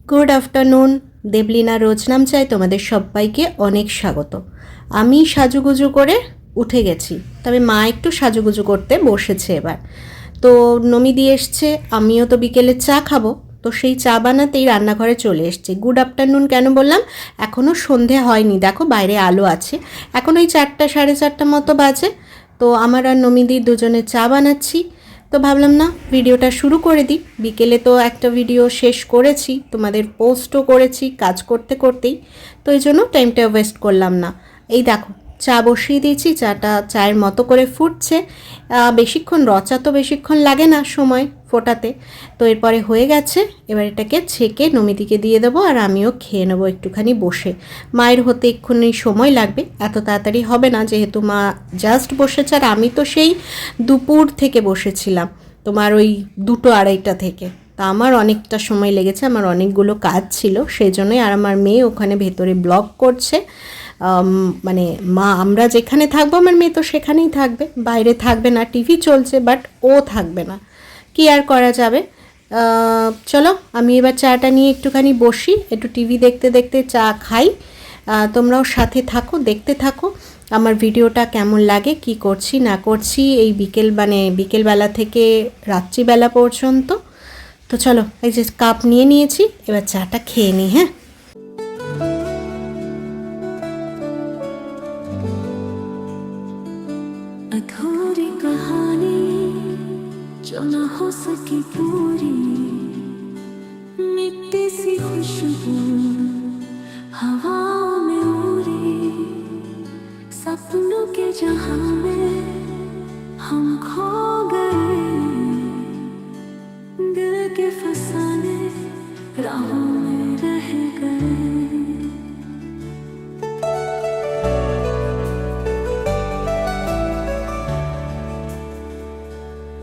Good afternoon. Debolina রোজনাম চাই তোমাদের সবাইকে অনেক স্বাগত। আমি সাজুগুজু করে উঠে গেছি, তবে মা একটু সাজুগুজু করতে বসেছে এবার। তো নমিদি এসছে, আমিও তো বিকেলে চা খাবো, তো সেই চা বানাতেই রান্নাঘরে চলে এসছে। গুড আফটারনুন কেন বললাম, এখনও সন্ধে হয়নি, দেখো বাইরে আলো আছে, এখন ওই 4টা সাড়ে 4টা মতো বাজে। তো আমার আর নমিদি দুজনে চা বানাচ্ছি। তো ভাবলাম না ভিডিওটা শুরু করে দিই। বিকেলে তো একটা ভিডিও শেষ করেছি, তোমাদের পোস্টও করেছি কাজ করতে করতেই, তো এই জন্য টাইমটা ওয়েস্ট করলাম না। এই দেখো চা বসিয়ে দিয়েছি, চাটা চায়ের মতো করে ফুটছে। বেশিক্ষণ রচা তো বেশিক্ষণ লাগে না সময় ফোটাতে। তো এরপরে হয়ে গেছে, এবার এটাকে ছেঁকে নমিতিকে দিয়ে দেবো, আর আমিও খেয়ে নেবো একটুখানি বসে। মায়ের হতে এক্ষুনি সময় লাগবে, এত তাড়াতাড়ি হবে না, যেহেতু মা জাস্ট বসেছে, আর আমি তো সেই দুপুর থেকে বসেছিলাম, তোমার ওই 2টো 2:30টা থেকে। তা আমার অনেকটা সময় লেগেছে, আমার অনেকগুলো কাজ ছিল সেই জন্যই। আর আমার মেয়ে ওখানে ভেতরে ব্লগ করছে, মানে মা আমরা যেখানে থাকবো আমার মেয়ে তো সেখানেই থাকবে, বাইরে থাকবে না। টিভি চলছে বাট ও থাকবে না, কি আর করা যাবে। চলো আমি এবার চাটা নিয়ে একটুখানি বসি, একটু টিভি দেখতে দেখতে চা খাই। তোমরাও সাথে থাকো, দেখতে থাকো আমার ভিডিওটা কেমন লাগে, কি করছি না করছি এই বিকেলবেলা থেকে রাত্রিবেলা পর্যন্ত। তো চলো, এই যে কাপ নিয়ে নিয়েছি, এবার চাটা খেয়ে নিই। হ্যাঁ, अधूरी कहानी जो न हो सकी पूरी, मिट्टी सी खुशबू हवाओं में उड़ी, सपनों के जहां में हम खो गए, दिल के फसाने राहों में रह गए।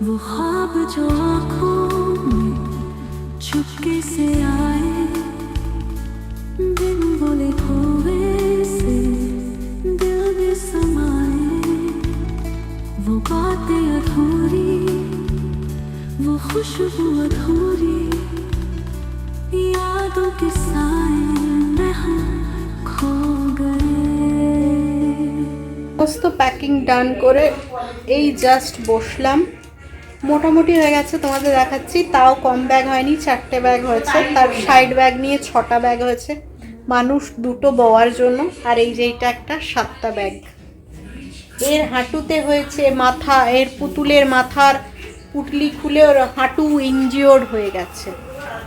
वो ख्वाब जो आँखों में चुपके से आए, बिन बोले खोए से दिल में समाए, वो बातें अधूरी, वो खुशबू अधूरी, यादों के साए में हम खो गए। সমস্ত প্যাকিং ডান করে এই জাস্ট বসলাম। মোটামুটি হয়ে গেছে, তোমাদের দেখাচ্ছি। তাও কম ব্যাগ হয়নি, 4টে ব্যাগ হয়েছে, তার সাইড ব্যাগ নিয়ে 6টা ব্যাগ হয়েছে, মানুষ 2টো বওয়ার জন্য। আর এই যে এইটা একটা 7টা ব্যাগ। এর হাঁটুতে হয়েছে মাথা, এর পুতুলের মাথার পুটলি খুলে ওর হাঁটু ইনজিওর্ড হয়ে গেছে,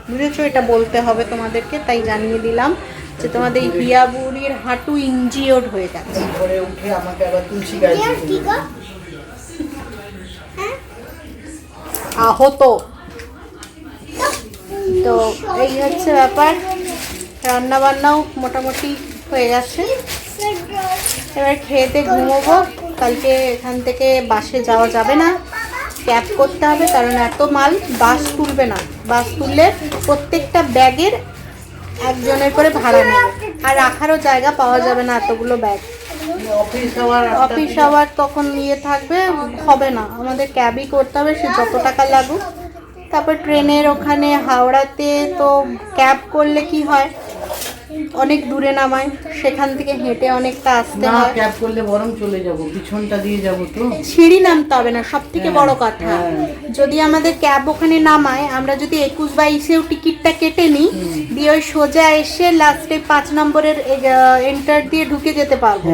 বুঝেছো? এটা বলতে হবে তোমাদেরকে, তাই জানিয়ে দিলাম যে তোমাদের হিয়া বুড়ির হাঁটু ইনজিওর্ড হয়ে গেছে। উঠে আমাকে আবার তুলসী গাছ আহত। তো এই হচ্ছে ব্যাপার, রান্না বান্নাও মোটামুটি হয়ে গেছে। এবার খেয়েতে ঘুমোবো। কালকে এখান থেকে বাসে যাওয়া যাবে না, ক্যাব করতে হবে, কারণ এত মাল বাস তুলবে না। বাস তুললে প্রত্যেকটা ব্যাগের একজনের করে ভাড়া নেবে, আর রাখারও জায়গা পাওয়া যাবে না এতগুলো ব্যাগ। অফিস আওয়ার তখন ইয়ে থাকবে, হবে না, আমাদের ক্যাবই করতে হবে, সে যত টাকা লাগুক। তারপর ট্রেনের ওখানে হাওড়াতে তো ক্যাব করলে কি হয়, অনেক দূরে নামায়, সেখান থেকে হেঁটে অনেকটা আসতে হয়। ক্যাব করলে বরং চলে যাব, পিছনটা দিয়ে যাব, তো সিঁড়ি নামতে হবে না, সব থেকে বড় কথা। যদি আমাদের ক্যাব ওখানে নামায়, আমরা যদি 21-22-এও টিকিটটা কেটে নিই, দিয়ে ওই সোজা এসে লাস্টে 5 নম্বরের এন্টার দিয়ে ঢুকে যেতে পারবো।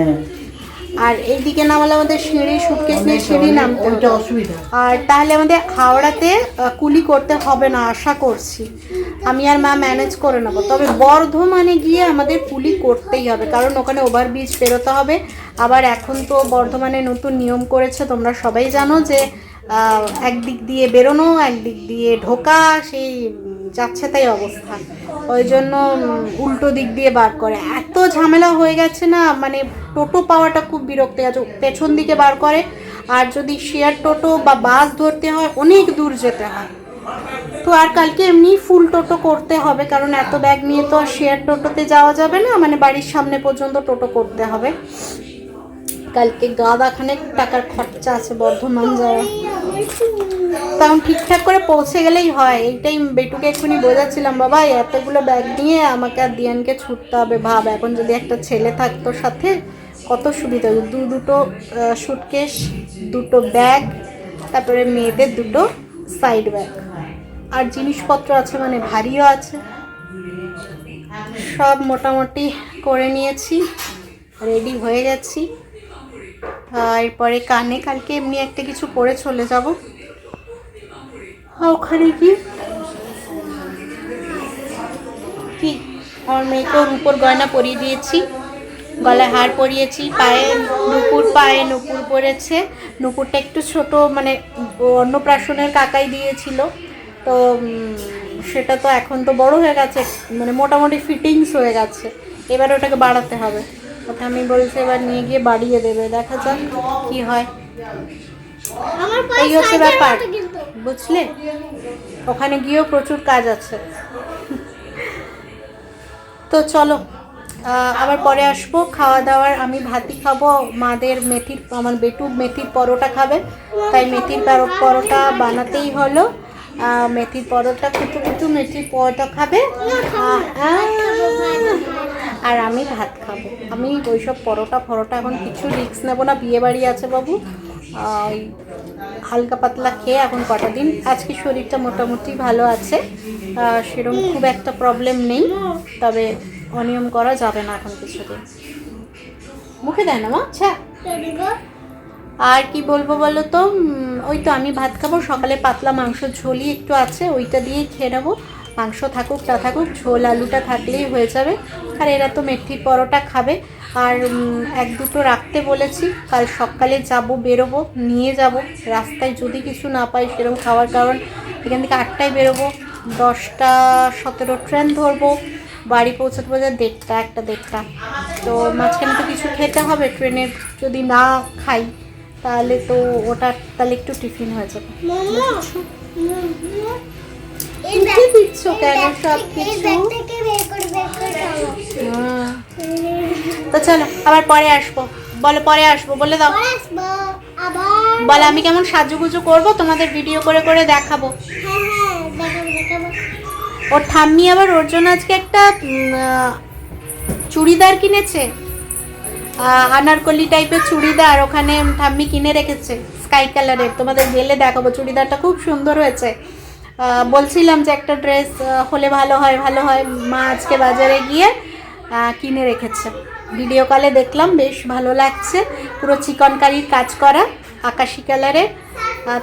আর এইদিকে নামালে আমাদের সিঁড়ি, সুটকেস নিয়ে সিঁড়ি নামতে হবে, অসুবিধা। আর তাহলে আমাদের হাওড়াতে কুলি করতে হবে না, আশা করছি। আমি আর মা ম্যানেজ করে নেবো। তবে বর্ধমানে গিয়ে আমাদের কুলি করতেই হবে, কারণ ওখানে ওভারব্রিজ পেরোতে হবে। আবার এখন তো বর্ধমানে নতুন নিয়ম করেছে, তোমরা সবাই জানো, যে একদিক দিয়ে বেরোনো, একদিক দিয়ে ঢোকা, সেই যাচ্ছে তাই অবস্থা। ওই জন্য উল্টো দিক দিয়ে বার করে, এত ঝামেলা হয়ে গেছে না, মানে টোটো পাওয়াটা খুব বিরক্ত আছে, পেছন দিকে বার করে। আর যদি শেয়ার টোটো বা বাস ধরতে হয়, অনেক দূর যেতে হয়। তো আর কালকে এমনি ফুল টোটো করতে হবে, কারণ এত ব্যাগ নিয়ে তো আর শেয়ার টোটোতে যাওয়া যাবে না, মানে বাড়ির সামনে পর্যন্ত টোটো করতে হবে। কালকে গাদাখানেক টাকার খরচা আছে বর্ধমান যাওয়া। তখন ঠিকঠাক করে পৌঁছে গেলেই হয়। এইটাই বেটুকে এক্ষুনি বোঝাচ্ছিলাম, বাবা এতগুলো ব্যাগ নিয়ে আমাকে আর দিয়ানকে ছুটতে হবে। ভাব এখন যদি একটা ছেলে থাকতো সাথে কত সুবিধা হতো। দুটো সুটকেস, দুটো ব্যাগ, তারপরে মেয়েদের দুটো সাইড ব্যাগ, আর জিনিসপত্র আছে মানে ভারীও আছে। সব মোটামুটি করে নিয়েছি, রেডি হয়ে গেছি। এরপরে কানে কালকে এমনি একটা কিছু পরে চলে যাব। ওখানে কি আমার মেয়েকেও রূপোর গয়না পরিয়ে দিয়েছি, গলায় হার পরিয়েছি, পায়ে নুপুর পরেছে। নুপুরটা একটু ছোট, মানে অন্নপ্রাশনের কাকাই দিয়েছিল, তো সেটা তো এখন তো বড় হয়ে গেছে, মানে মোটামুটি ফিটিংস হয়ে গেছে। এবার ওটাকে বাড়াতে হবে। ওটা আমি বলছি এবার নিয়ে গিয়ে বাড়িয়ে দেবে, দেখা যাক কি হয়। এই হচ্ছে ব্যাপার, বুঝলে? ওখানে গিয়েও প্রচুর কাজ আছে। তো চলো আবার পরে আসবো। খাওয়া দাওয়ার আমি ভাতই খাবো, মাদের আমার বেটু মেথির পরোটা খাবে, তাই মেথির পরোটা বানাতেই হলো। মেথির পরোটা কুচু মেথির পরোটা খাবে, আর আমি ভাত খাবো। আমি ওইসব পরোটা এখন কিছু রিস্ক নেবো না, বিয়ে বাড়ি আছে বাবু। ওই হালকা পাতলা খেয়ে এখন কটা দিন, আজকে শরীরটা মোটামুটি ভালো আছে, সেরকম খুব একটা প্রবলেম নেই, তবে অনিয়ম করা যাবে না এখন কিছুদিন। মুখে দেয় না মা, আচ্ছা। আর কি বলবো বলো তো, ওই তো আমি ভাত খাবো, সকালে পাতলা মাংস ঝোলই একটু আছে, ওইটা দিয়েই খেয়ে নেবো। মাংস থাকুক তা থাকুক, ঝোল আলুটা থাকলেই হয়ে যাবে। আর এরা তো মেথির পরোটা খাবে, আর এক দুটো রাখতে বলেছি, কাল সকালে বেরোবো, নিয়ে যাব। রাস্তায় যদি কিছু না পাই সেরকম খাওয়ার, কারণ এখান থেকে 8টায় বেরোবো, 10টা 17 ট্রেন ধরবো, বাড়ি পৌঁছাতে 1:30 তো মাঝখানে তো কিছু খেতে হবে ট্রেনের, যদি না খাই তাহলে তো ওটা তাহলে একটু টিফিন হয়ে যাবে। দিচ্ছ কেন সব কিছু? তো চলো আবার পরে আসবো, বলো পরে আসবো বলে দাও। বলো আমি কেমন সাজুগুজু করবো তোমাদের ভিডিও করে করে দেখাবো। ওর ঠাম্মি আবার ওর জন্য আজকে একটা চুড়িদার কিনেছে, আনারকলি টাইপের চুড়িদার, ওখানে ঠাম্মি কিনে রেখেছে স্কাই কালারের। তোমাদের গেলে দেখাবো, চুড়িদারটা খুব সুন্দর হয়েছে। বলছিলাম যে একটা ড্রেস হলে ভালো হয়। মা আজকে বাজারে গিয়ে কিনে রেখেছে, ভিডিও কলে দেখলাম, বেশ ভালো লাগছে, পুরো চিকনকারির কাজ করা, আকাশি কালারের।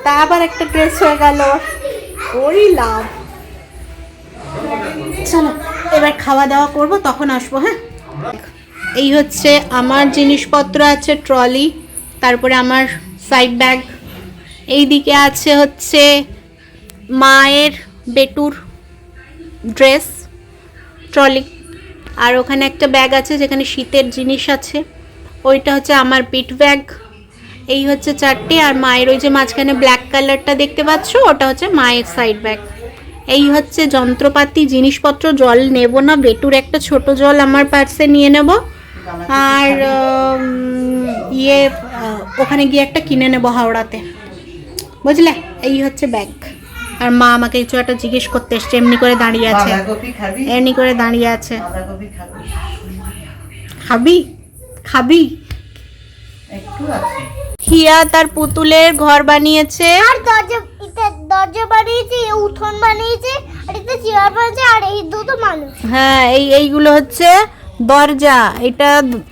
তা আবার একটা ড্রেস হয়ে গেল, ওই লাভ। চলো এবার খাওয়া দাওয়া করবো, তখন আসবো। হ্যাঁ, এই হচ্ছে আমার জিনিসপত্র আছে, ট্রলি, তারপরে আমার সাইড ব্যাগ, এই দিকে আছে হচ্ছে মায়ের বেটুর ড্রেস ট্রলি, আর ওখানে একটা ব্যাগ আছে যেখানে শীতের জিনিস আছে, ওইটা হচ্ছে আমার পিঠ ব্যাগ। এই হচ্ছে 4টে, আর মায়ের ওই যে মাঝখানে ব্ল্যাক কালারটা দেখতে পাচ্ছ, ওটা হচ্ছে মায়ের সাইড ব্যাগ। এই হচ্ছে যন্ত্রপাতি জিনিসপত্র। জল নেব না, বেটুর একটা ছোট জল আমার পার্সে নিয়ে নেব, আর ওখানে গিয়ে একটা কিনে নেব হাওড়াতে, বুঝলে? এই হচ্ছে ব্যাগ। আর মা আমাকে কিছু একটা জিজ্ঞেস করতে এসছে, এমনি করে দাঁড়িয়ে আছে, এমনি করে দাঁড়িয়ে আছে। খাবি হিয়া তার পুতুলের ঘর বানিয়েছে, আর দরজা বানিয়েছে, উঠোন বানিয়েছে, আর একটা চেয়ার বানিয়েছে, আর এই দুটো মানুষ। হ্যাঁ, এইগুলো হচ্ছে দরজা। এটা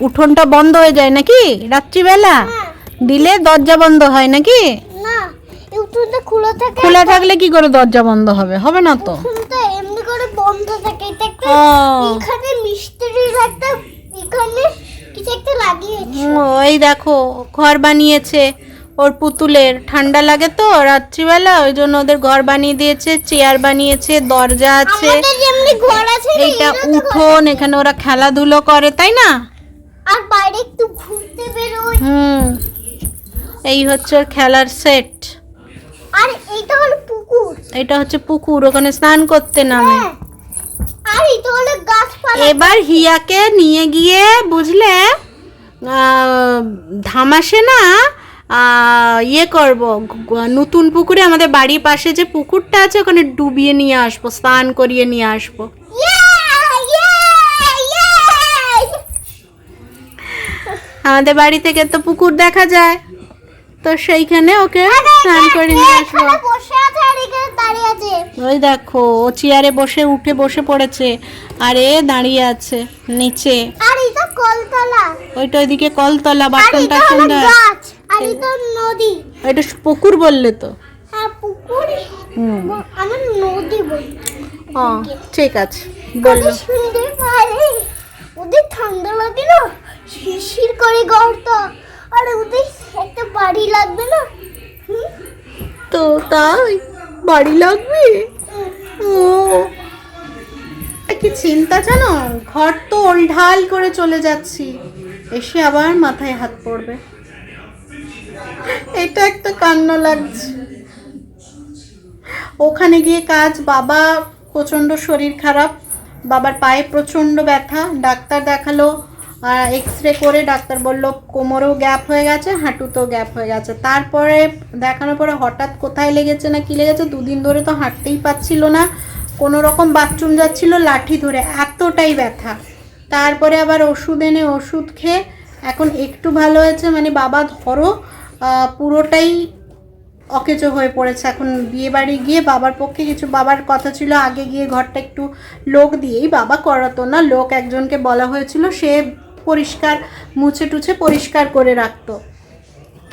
উঠোনটা বন্ধ হয়ে যায় নাকি রাত্রিবেলা? দিলে দরজা বন্ধ হয় নাকি? না, এই উঠোনটা খোলা থাকে। খোলা থাকলে কি করে দরজা বন্ধ হবে? হবে না তো, উঠোনটা এমনি করে বন্ধ থাকে। এটা একটা এখানে মিস্ত্রির একটা এখানে কিছু একটা লাগিয়েছে। ওই দেখো ঘর বানিয়েছে ওর পুতুলের, ঠান্ডা লাগে তো রাত্রিবেলা, ওই জন্য ওদের ঘর বানিয়ে দিয়েছে, চেয়ার বানিয়েছে, দরজা আছে, এইটা উঠোন, এখানে ওরা খেলাধুলো করে, তাই না? আর বাইরে একটু ঘুরতে বেরোয়। এই হচ্ছে ওর খেলার সেট। আর এইটা হলো পুকুর। এটা হচ্ছে পুকুর, ওখানে স্নান করতে নামে। আর এটা হলো গাছপালা। এবার হিয়াকে নিয়ে গিয়ে, বুঝলে, ধামাসে না ইয়ে করব, নতুন পুকুরে, আমাদের বাড়ির পাশে যে পুকুরটা আছে ওখানে ডুবিয়ে নিয়ে আসবো, স্নান করিয়ে নিয়ে আসবো। আমাদের বাড়ি থেকে তো পুকুর দেখা যায়, তো সেইখানে ওকে স্নান করে নিয়ে আসবো। বসে আছে আর এখানে দাঁড়িয়ে আছে। ওই দেখো ও চেয়ারে উঠে বসে পড়েছে, আর এ দাঁড়িয়ে আছে নিচে। আর এটা কলতলা, ওইটা ওইদিকে কলতলা, আর বাটনটা এটা হলো সুন্দর। গাছ, আর এটা নদী। এটা পুকুর বললে তো। হ্যাঁ পুকুর, আমরা নদী বলি। ও ঠিক আছে বললো। কত সুন্দর পারে, ওদের ঠান্ডা লাগে না, শিরশির করে ঘরটা, আর ওদের একটা বাড়ি লাগবে না। তো তাই বাড়ি লাগবে। ও কি চিন্তা জানো, ঘর তো ওলঢাল করে চলে যাচ্ছি, এসে আবার মাথায় হাত পড়বে, এটা একটা কান্না লাগছে। ওখানে গিয়ে কাজ, বাবা প্রচণ্ড শরীর খারাপ, বাবার পায়ে প্রচণ্ড ব্যথা, ডাক্তার দেখালো, এক্স রে করে ডাক্তার বলল কোমরেও গ্যাপ হয়ে গেছে, হাঁটুতেও গ্যাপ হয়ে গেছে। তারপরে দেখানোর পরে হঠাৎ কোথায় লেগেছে না কি লেগেছে, 2 দিন ধরে তো হাঁটতেই পারছিল না, কোনো রকম বাথরুম যাচ্ছিল লাঠি ধরে, এতটাই ব্যথা। তারপরে আবার ওষুধ এনে ওষুধ খেয়ে এখন একটু ভালো হয়েছে, মানে বাবা ধরো পুরোটাই অকেজো হয়ে পড়েছে। এখন বিয়ে বাড়ি গিয়ে বাবার পক্ষে কিছু, বাবার কথা ছিল আগে গিয়ে ঘরটা একটু লোক দিয়েই, বাবা করাতো না, লোক একজনকে বলা হয়েছিল, সে পরিষ্কার মুছে টুছে পরিষ্কার করে রাখতো,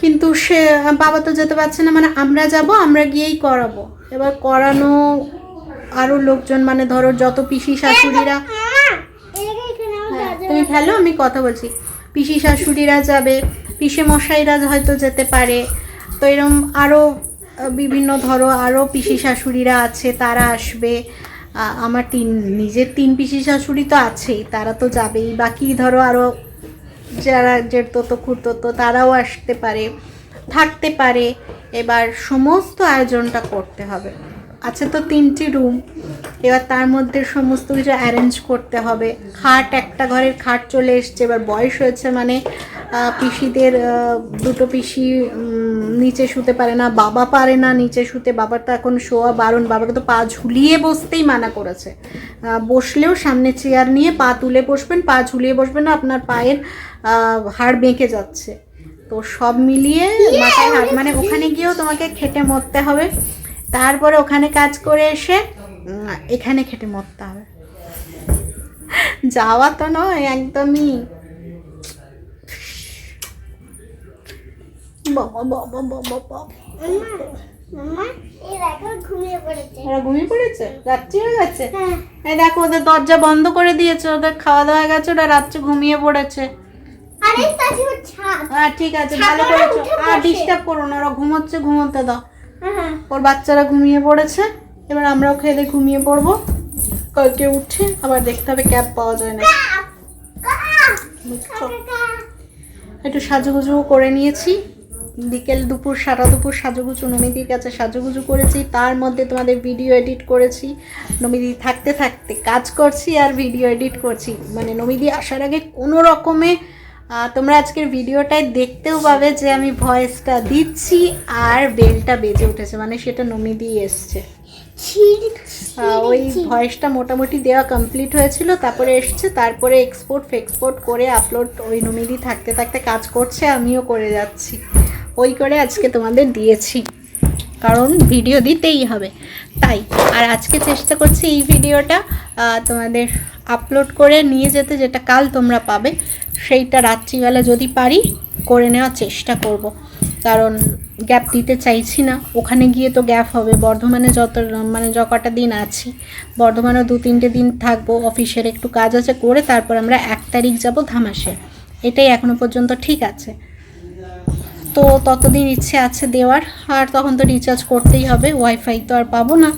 কিন্তু সে বাবা তো যেতে পারছে না, মানে আমরা যাব, আমরা গিয়েই করাবো। এবার করানো আরও লোকজন, মানে ধরো যত পিসি শাশুড়িরা, তুমি খেলো আমি কথা বলছি, পিসি শাশুড়িরা যাবে, পিসে মশাইরা হয়তো যেতে পারে, তো এরকম আরও বিভিন্ন ধরো আরও পিসি শাশুড়িরা আছে, তারা আসবে। আমার নিজের 3 পিসি শাশুড়ি তো আছেই, তারা তো যাবেই, বাকি ধরো আরও যারা জেঠতো খুড়তো তারাও আসতে পারে, থাকতে পারে। এবার সমস্ত আয়োজনটা করতে হবে। আছে তো 3টি রুম, এবার তার মধ্যে সমস্ত কিছু অ্যারেঞ্জ করতে হবে। খাট, একটা ঘরের খাট চলে এসছে, এবার বয়স হয়েছে, মানে পিসিদের 2টো পিসি নিচে শুতে পারে না, বাবা পারে না নিচে শুতে, বাবার তো এখন শোয়া বারণ, বাবাকে তো পা ঝুলিয়ে বসতেই মানা করেছে, বসলেও সামনে চেয়ার নিয়ে পা তুলে বসবেন, পা ঝুলিয়ে বসবেন না, আপনার পায়ের হাড় বেঁকে যাচ্ছে। তো সব মিলিয়ে মাথায় হাত, মানে ওখানে গিয়েও তোমাকে খেটে মরতে হবে, তারপরে ওখানে কাজ করে এসে এখানে খেটে মরতে হবে, যাওয়া তো নয় একদমই। বাবা বাবা বাবা বাবা, ওরা ঘুমিয়ে পড়েছে, রাত্রি হয়ে গেছে। এই দেখো ওদের দরজা বন্ধ করে দিয়েছে, ওদের খাওয়া দাওয়া গেছে, ওরা রাত্রে ঘুমিয়ে পড়েছে। হ্যাঁ ঠিক আছে, ভালো করেছো, আর ডিস্টার্ব করো না, ওরা ঘুমোচ্ছে, ঘুমোতে দাও। ওর বাচ্চারা ঘুমিয়ে পড়েছে, এবার আমরাও খেয়ে দিয়ে ঘুমিয়ে পড়বো, কালকে উঠে আবার দেখতে হবে ক্যাব পাওয়া যায় না। একটু সাজুগুজু করে নিয়েছি, বিকেল দুপুর সারা দুপুর সাজুগুজু, নমিদির কাছে সাজুগুজু করেছি, তার মধ্যে তোমাদের ভিডিও এডিট করেছি, নমিদি থাকতে থাকতে কাজ করছি আর ভিডিও এডিট করছি, মানে নমিদি আসার আগে কোনো রকমে তোমরা আজকের ভিডিওটায় দেখতেও পাবে যে আমি ভয়েসটা দিচ্ছি আর বেলটা বেজে উঠেছে, মানে সেটা নমিদি এসছে। ওই ভয়েসটা মোটামুটি দেওয়া কমপ্লিট হয়েছিল, তারপরে এসছে, তারপরে এক্সপোর্ট করে আপলোড, ওই নমিদি থাকতে থাকতে কাজ করছে, আমিও করে যাচ্ছি, ওই করে আজকে তোমাদের দিয়েছি, কারণ ভিডিও দিতেই হবে তাই। আর আজকে চেষ্টা করছি এই ভিডিওটা তোমাদের আপলোড করে নিয়ে যেতে, যেটা কাল তোমরা পাবে, সেইটা রাত্রিবেলা যদি পারি করে নেওয়ার চেষ্টা করব, কারণ গ্যাপ দিতে চাইছি না, ওখানে গিয়ে তো গ্যাপ হবে। বর্ধমানে য কটা দিন আছি, বর্ধমানেও 2-3টে দিন থাকবো, অফিসের একটু কাজ আছে করে তারপর আমরা 1 তারিখ যাব ধামাসে, এটাই এখনো পর্যন্ত ঠিক আছে। তো ততদিন ইচ্ছে আছে দেওয়ার, আর তখন তো রিচার্জ করতেই হবে, ওয়াইফাই তো আর পাবো না।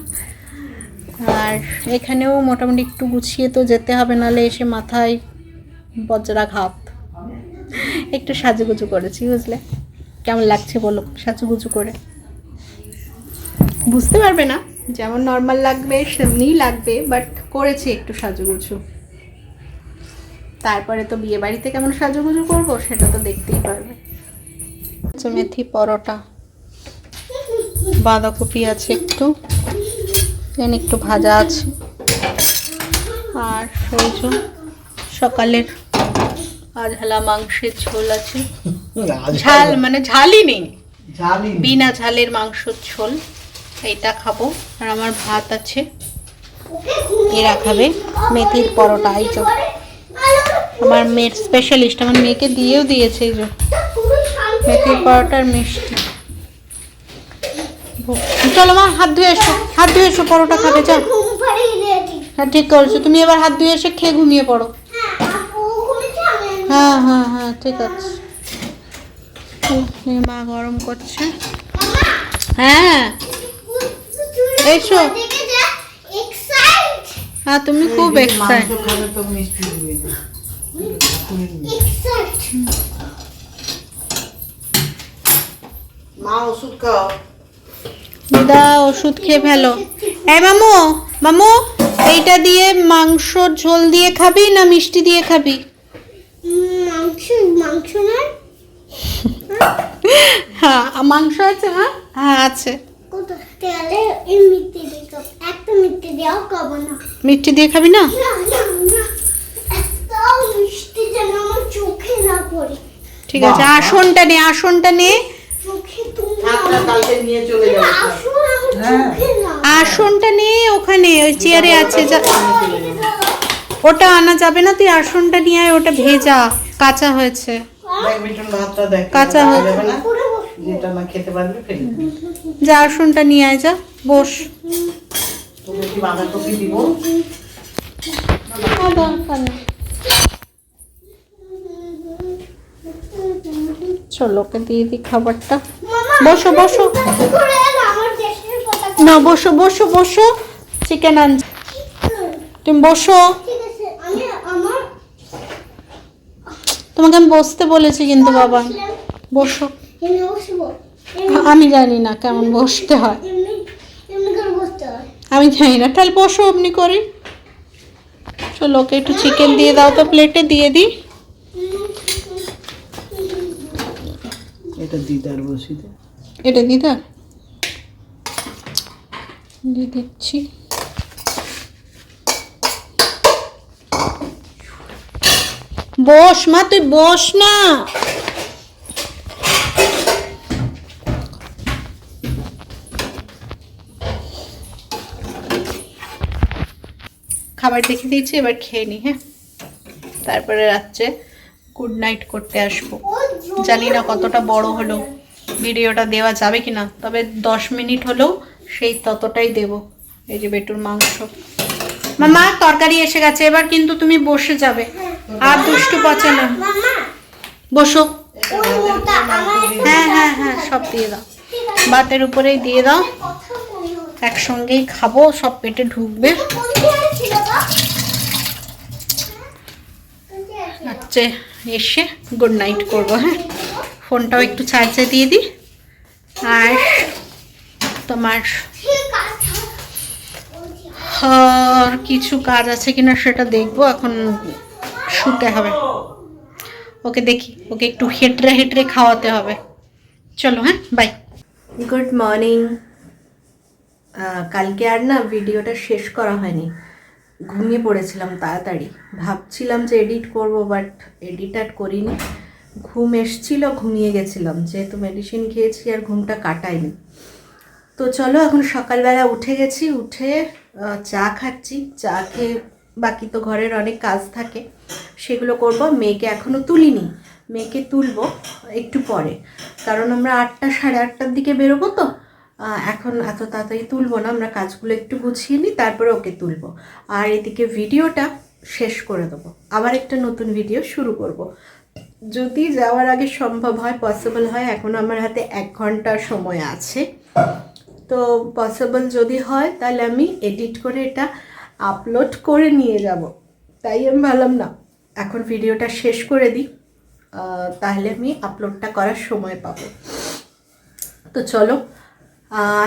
আর এখানেও মোটামুটি একটু গুছিয়ে তো যেতে হবে, নাহলে এসে মাথায় বজ্রাঘাত। একটু সাজুগুজু করেছি, বুঝলে কেমন লাগছে বলো সাজুগুজু করে? বুঝতে পারবে না, যেমন নর্মাল লাগবে সেমনিই লাগবে, বাট করেছি একটু সাজুগুজু। তারপরে তো বিয়ে বাড়িতে কেমন সাজুগুজু করবো সেটা তো দেখতেই পারবে। মেথি পরোটা, বাঁধাকপি আছে একটু, দেন একটু ভাজা আছে, আর ওই যে সকালের আঝালা মাংসের ঝোল আছে, ঝাল মানে ঝালই নেই, ঝালই নেই। বিনা ঝালের মাংসের ঝোল, এইটা খাবো। আর আমার ভাত আছে, এরা খাবে মেথির পরোটা। এই যে আমার মেয়ের স্পেশালিস্ট, আমার মেয়েকে দিয়েও দিয়েছে এই যে মেথির পরোটার মিষ্টি। চলো মা, হাত ধুয়ে এসো, হাত ধুয়ে এসো, পরোটা খাবে যাও। ঘুম পাড়িয়ে দিয়েছি। হ্যাঁ ঠিক করেছো, তুমি এবার হাত ধুয়ে এসে খেয়ে ঘুমিয়ে পড়ো। আপু ঘুমিয়েছে, আমি হ্যাঁ হ্যাঁ হ্যাঁ ঠিক আছে। মা গরম করছে। হ্যাঁ এসো। দেখে যা এক্সাইট হ্যাঁ তুমি খুব এক্সাইট। মাংস খাবে তো মিষ্টি দিবে না। এক্সাইট। মা ওষুধ খাও। দিদা ওষুধ খেয়ে ফেলো। এই মামু, মামু এইটা দিয়ে মাংসর ঝোল দিয়ে খাবি না মিষ্টি দিয়ে খাবি? মাংস মাংস না হ্যাঁ মাংস আছে মা? হ্যাঁ আছে। কোথা তেলে এই মিষ্টি দিও, একটা মিষ্টি দাও, খাবো না। মিষ্টি দিয়ে খাবি না? না না না, একটা মিষ্টি যেন আমার চোখে না পড়ে। ঠিক আছে, আসনটা নে, আসনটা নে। চোখে তুমি থাকলে কালকে নিয়ে চলে যাবো। আসুন আমার হ্যাঁ। চোখে না। আসনটা নে, ওখানে ওই চেয়ারে আছে যা। ওটা আনা যাবে না, তুই আসনটা নিয়ে আয়, ওটা ভেজা কাঁচা হয়েছে। দেখ বিটন ভাতটা দেখ। কাঁচা হয়ে যাবে না। পুরো বসো। যেটা না খেতে পারবে ফেলে দিবি। যা আসনটা নিয়ে আয়, যা বস। তোকে কি বাঁধাকপি দিব? চলো ওকে দিয়ে দিই খাবারটা। মামা, বসো বসো করে এলো আমার দেশের পতাকা। না, বসো বসো বসো, চিকেন আনছি, তুমি বসো। ঠিক আছে, আমি আমার তোমাকে আমি বসতে বলেছি কিন্তু বাবা, বসো। এমনি বসবো, আমি জানি না কেমন বসতে হয়, এমনি এমনি করে বসতে হয়। আমি জানি না, তাহলে বসো অমনি করে। চলো ওকে একটু চিকেন দিয়ে দাও তো, প্লেটে দিয়ে দিই। এটা দিদার বসিতে। এটা দিদা দিয়ে দিচ্ছি। বস মা, তুই বস না। খাবার দেখে দিয়েছি, এবার খেয়ে নি। হ্যাঁ, তারপরে রাত্রে গুড নাইট করতে আসবো। জানি না কতটা বড় হলো ভিডিওটা দেওয়া যাবে কিনা, তবে 10 মিনিট হলেও সেই ততটাই দেব। এই যে বেটুর মাংস। মামা তরকারি এসে গেছে, এবার কিন্তু তুমি বসে যাবে, আর দুষ্টু পচে না। মামা, বসো। ওই মোটা আমার একটা হ্যাঁ হ্যাঁ হ্যাঁ সব দিয়ে দাও, ভাতের উপরেই দিয়ে দাও, কথা মনে হচ্ছে। একসঙ্গেই খাবো, সব পেটে ঢুকবে। কোন চেয়ারে ছিল গো? আচ্ছা এসে গুড নাইট করবো। হ্যাঁ, ফোনটাও একটু চার্জে দিয়ে দিই। আর তোমার ঠিক আছে। আর কিছু কাজ আছে কিনা সেটা দেখবো, এখন শুতে হবে। ওকে দেখি, ওকে একটু হেঁটে হেঁটে খাওয়াতে হবে। চলো হ্যাঁ, বাই। Good morning. কালকে আর না ভিডিওটা শেষ করা হয়নি, ঘুমিয়ে পড়েছিলাম তাড়াতাড়ি। ভাবছিলাম যে এডিট করব, বাট এডিট আর করিনি। ঘুম এসছিল, ঘুমিয়ে গেছিলাম, যেহেতু মেডিসিন খেয়েছি আর ঘুমটা কাটাইনি। তো চলো এখন সকালবেলা উঠে গেছি, উঠে চা খাচ্ছি। চা খেয়ে বাকি তো ঘরের অনেক কাজ থাকে, সেগুলো করব। মেয়েকে এখনও তুলিনি, মেয়েকে তুলবো একটু পরে, কারণ আমরা 8টা সাড়ে 8টার দিকে বেরোবো। তো এখন এত তাড়াতাড়ি তুলবো না, আমরা কাজগুলো একটু গুছিয়ে নিই, তারপরে ওকে তুলবো। আর এদিকে ভিডিওটা শেষ করে দেবো, আবার একটা নতুন ভিডিও শুরু করব। যদি যাওয়ার আগে সম্ভব হয়, পসিবল হয়, এখন আমার হাতে 1 ঘন্টা সময় আছে। তো পসিবল যদি হয় তাহলে আমি এডিট করে এটা আপলোড করে নিয়ে যাব। তাই আমি ভাবলাম না, এখন ভিডিওটা শেষ করে দিই, তাহলে আমি আপলোডটা করার সময় পাবো। তো চলো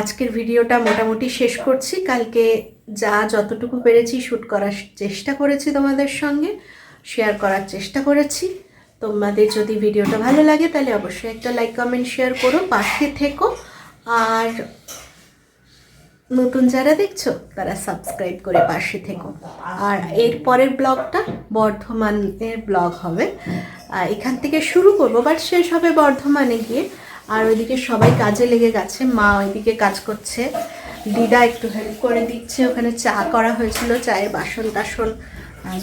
আজকের ভিডিওটা মোটামুটি শেষ করছি। কালকে যতটুকু পেরেছি শ্যুট করার চেষ্টা করেছি, তোমাদের সঙ্গে শেয়ার করার চেষ্টা করেছি। তোমাদের যদি ভিডিওটা ভালো লাগে তাহলে অবশ্যই একটা লাইক কমেন্ট শেয়ার করো, পাশে থেকো। আর নতুন যারা দেখছো তারা সাবস্ক্রাইব করে পাশে থেকো। আর এর পরের ব্লগটা বর্ধমানের ব্লগ হবে। এখান থেকে শুরু করবো, বাট শেষ হবে বর্ধমানে গিয়ে। আর ওইদিকে সবাই কাজে লেগে গেছে, মা ওইদিকে কাজ করছে, দিদা একটু হেল্প করে দিচ্ছে, ওখানে চা করা হয়েছিল, চায়ের বাসন টাসন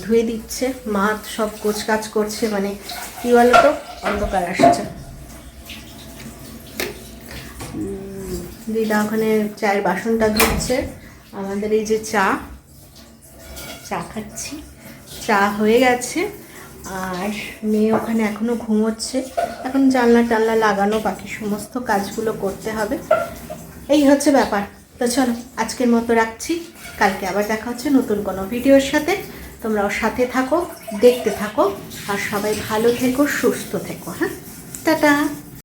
ধুয়ে দিচ্ছে, মা সব কোচ কাজ করছে। মানে কী বলতো, অন্ধকার আসছে। দিদা ওখানে চায়ের বাসনটা ধুচ্ছে, আমাদের এই যে চা খাচ্ছি, চা হয়ে গেছে। আর মেয়ে ওখানে এখনো ঘুমোচ্ছে, এখন জানলা টানলা লাগানো, বাকি সমস্ত কাজগুলো করতে হবে। এই হচ্ছে ব্যাপার। তো চলো আজকের মতো রাখছি, কালকে আবার দেখা হচ্ছে নতুন কোনো ভিডিওর সাথে। তোমরাও সাথে থাকো, দেখতে থাকো, আর সবাই ভালো থেকো, সুস্থ থেকো। হ্যাঁ, টাটা।